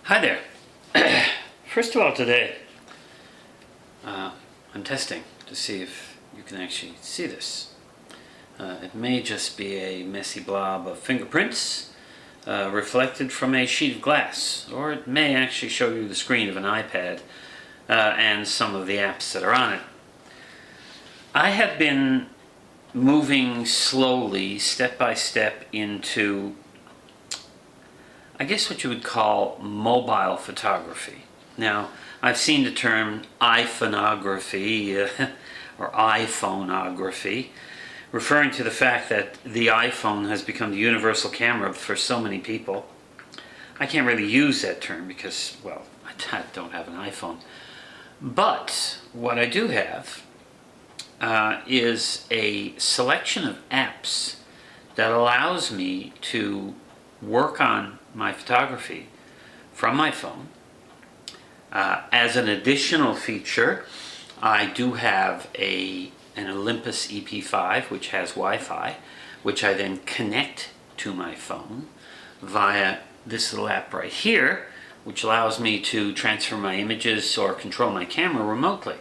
Hi there. First of all, today I'm testing to see if you can actually see this. It may just be a messy blob of fingerprints reflected from a sheet of glass, or it may actually show you the screen of an iPad and some of the apps that are on it. I have been moving slowly, step by step, into I guess what you would call mobile photography. Now, I've seen the term iPhoneography or iPhoneography, referring to the fact that the iPhone has become the universal camera for so many people. I can't really use that term because, well, I don't have an iPhone. But what I do have is a selection of apps that allows me to work on my photography from my phone. As an additional feature, I do have an Olympus EP5 which has Wi-Fi, which I then connect to my phone via this little app right here, which allows me to transfer my images or control my camera remotely.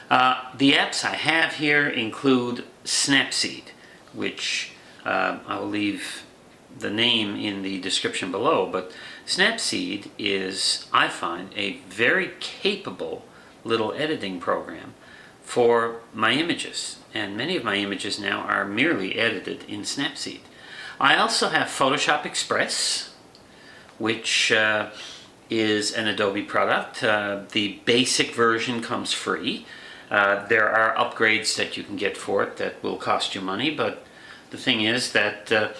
The apps I have here include Snapseed, which I will leave the name in the description below, but Snapseed is, I find, a very capable little editing program for my images, and many of my images now are merely edited in Snapseed. I also have Photoshop Express, which is an Adobe product. The basic version comes free. There are upgrades that you can get for it that will cost you money, but the thing is that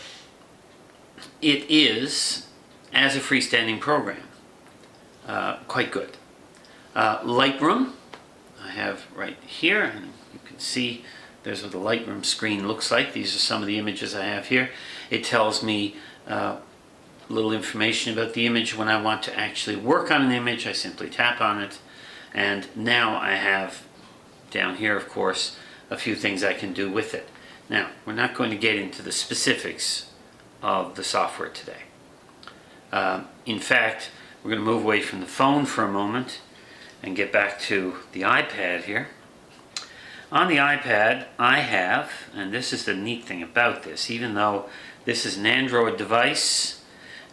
it is, as a freestanding program, quite good. Lightroom, I have right here, and you can see there's what the Lightroom screen looks like. These are some of the images I have here. It tells me little information about the image. When I want to actually work on an image, I simply tap on it, and now I have down here, of course, a few things I can do with it. Now, we're not going to get into the specifics of the software today. In fact, we're going to move away from the phone for a moment and get back to the iPad here. On the iPad, I have, and this is the neat thing about this, even though this is an Android device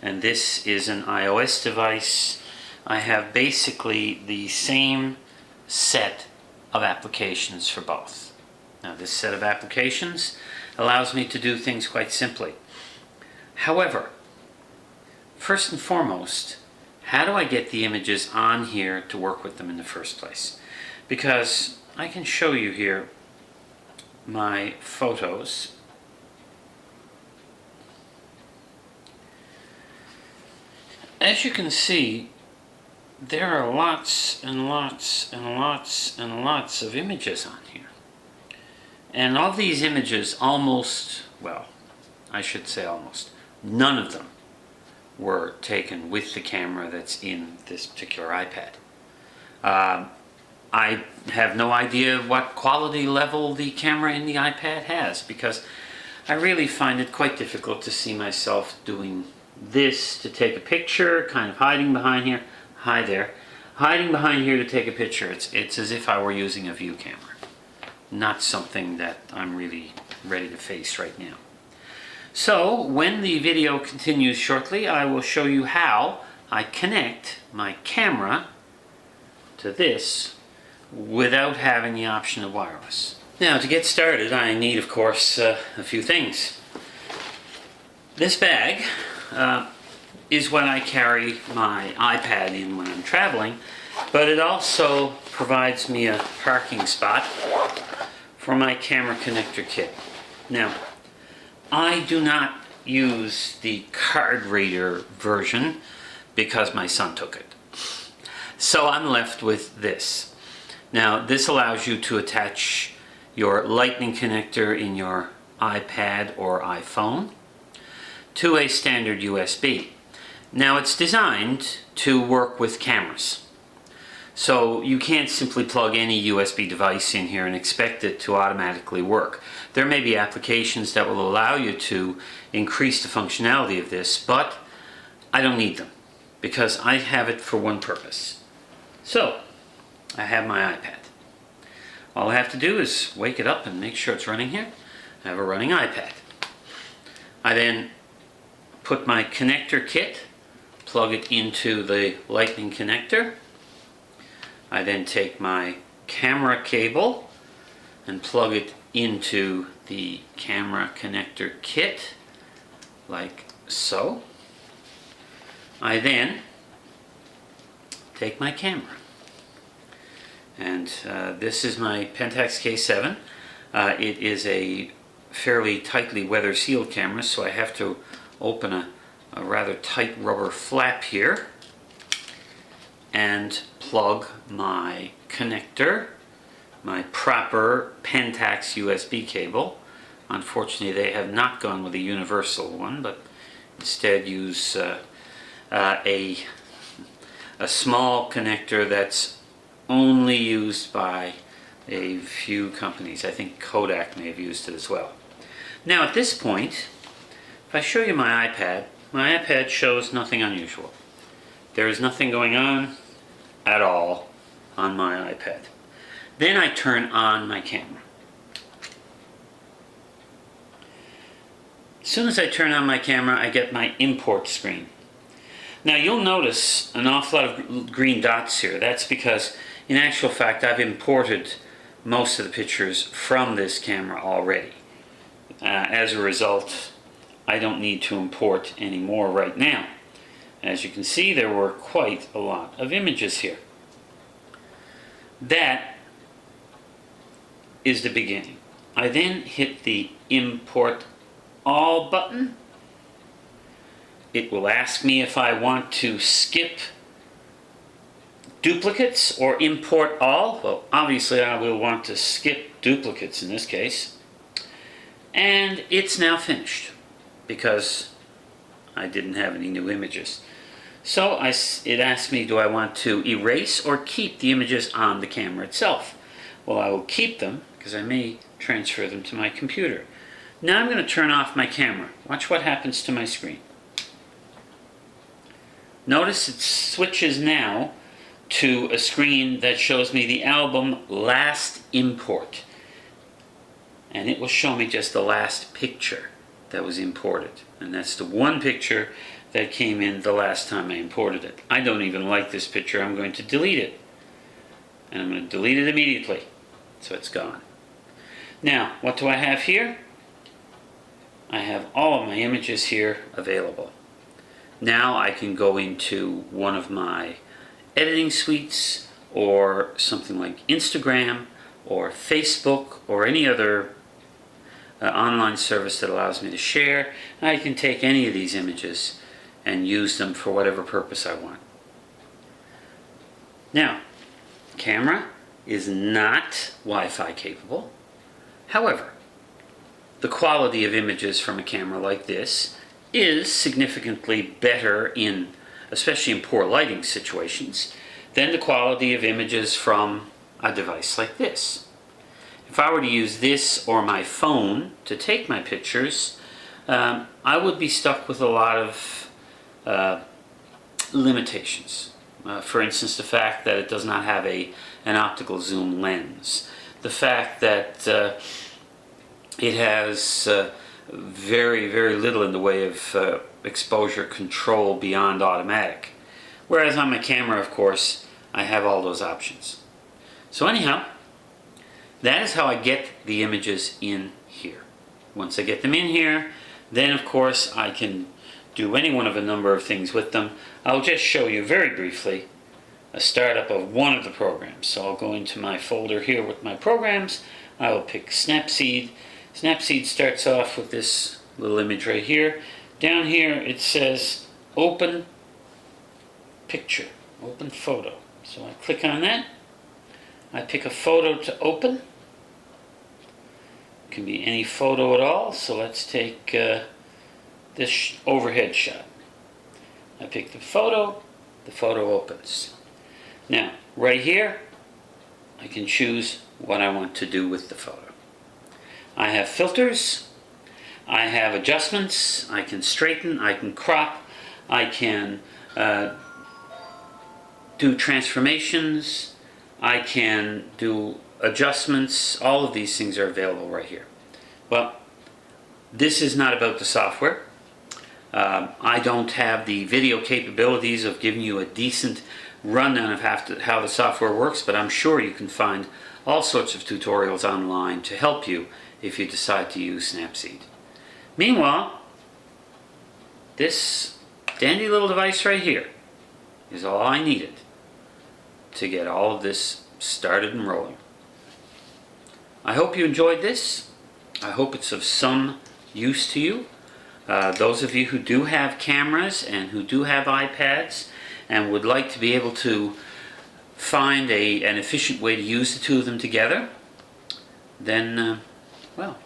and this is an iOS device, I have basically the same set of applications for both. Now, this set of applications allows me to do things quite simply. However, first and foremost, how do I get the images on here to work with them in the first place? Because I can show you here my photos. As you can see, there are lots and lots and lots and lots of images on here. And all these images almost, well, I should say almost, none of them were taken with the camera that's in this particular iPad. I have no idea what quality level the camera in the iPad has, because I really find it quite difficult to see myself doing this to take a picture, kind of hiding behind here. Hi there. Hiding behind here to take a picture. It's as if I were using a view camera. Not something that I'm really ready to face right now. So, when the video continues shortly, I will show you how I connect my camera to this without having the option of wireless. Now, to get started, I need, of course, a few things. This bag is what I carry my iPad in when I'm traveling, but it also provides me a parking spot for my camera connector kit. Now, I do not use the card reader version because my son took it. So I'm left with this. Now, this allows you to attach your lightning connector in your iPad or iPhone to a standard USB. Now, it's designed to work with cameras. So you can't simply plug any USB device in here and expect it to automatically work. There may be applications that will allow you to increase the functionality of this, but I don't need them. because I have it for one purpose. So, I have my iPad. All I have to do is wake it up and make sure it's running here. I have a running iPad. I then put my connector kit, plug it into the lightning connector. I then take my camera cable and plug it into the camera connector kit, like so. I then take my camera. And this is my Pentax K7. It is a fairly tightly weather sealed camera, so I have to open a rather tight rubber flap here and plug my connector, my proper Pentax USB cable. Unfortunately, they have not gone with a universal one, but instead use a small connector that's only used by a few companies. I think Kodak may have used it as well. Now at this point, if I show you my iPad shows nothing unusual. There is nothing going on at all on my iPad. Then I turn on my camera. As soon as I turn on my camera, I get my import screen. Now you'll notice an awful lot of green dots here. That's because in actual fact I've imported most of the pictures from this camera already. As a result, I don't need to import any more right now. As you can see, there were quite a lot of images here. That is the beginning. I then hit the Import All button. It will ask me if I want to skip duplicates or import all. Well, obviously I will want to skip duplicates in this case. And it's now finished because I didn't have any new images. So it asked me, do I want to erase or keep the images on the camera itself? Well, I will keep them because I may transfer them to my computer. Now I'm going to turn off my camera. Watch what happens to my screen. Notice it switches now to a screen that shows me the album last import. And it will show me just the last picture that was imported. And that's the one picture that came in the last time I imported it. I don't even like this picture. I'm going to delete it. And I'm going to delete it immediately. So it's gone. Now, what do I have here? I have all of my images here available. Now I can go into one of my editing suites or something like Instagram or Facebook or any other online service that allows me to share. I can take any of these images and use them for whatever purpose I want. Now, camera is not Wi-Fi capable. However, the quality of images from a camera like this is significantly better in, especially in poor lighting situations, than the quality of images from a device like this. If I were to use this or my phone to take my pictures, I would be stuck with a lot of limitations. For instance, the fact that it does not have an optical zoom lens. The fact that it has very, very little in the way of exposure control beyond automatic. Whereas on my camera, of course, I have all those options. So anyhow, that is how I get the images in here. Once I get them in here, then of course I can do any one of a number of things with them. I'll just show you very briefly a startup of one of the programs. So I'll go into my folder here with my programs. I will pick Snapseed. Snapseed starts off with this little image right here. Down here it says Open Picture, Open Photo. So I click on that. I pick a photo to open. It can be any photo at all. So let's take this overhead shot. I pick the photo opens. Now, right here, I can choose what I want to do with the photo. I have filters, I have adjustments, I can straighten, I can crop, I can do transformations, I can do adjustments. All of these things are available right here. Well, this is not about the software. I don't have the video capabilities of giving you a decent rundown of how the software works, but I'm sure you can find all sorts of tutorials online to help you if you decide to use Snapseed. Meanwhile, this dandy little device right here is all I needed to get all of this started and rolling. I hope you enjoyed this. I hope it's of some use to you. Those of you who do have cameras and who do have iPads and would like to be able to find an efficient way to use the two of them together, then, well,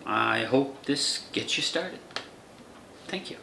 I hope this gets you started. Thank you.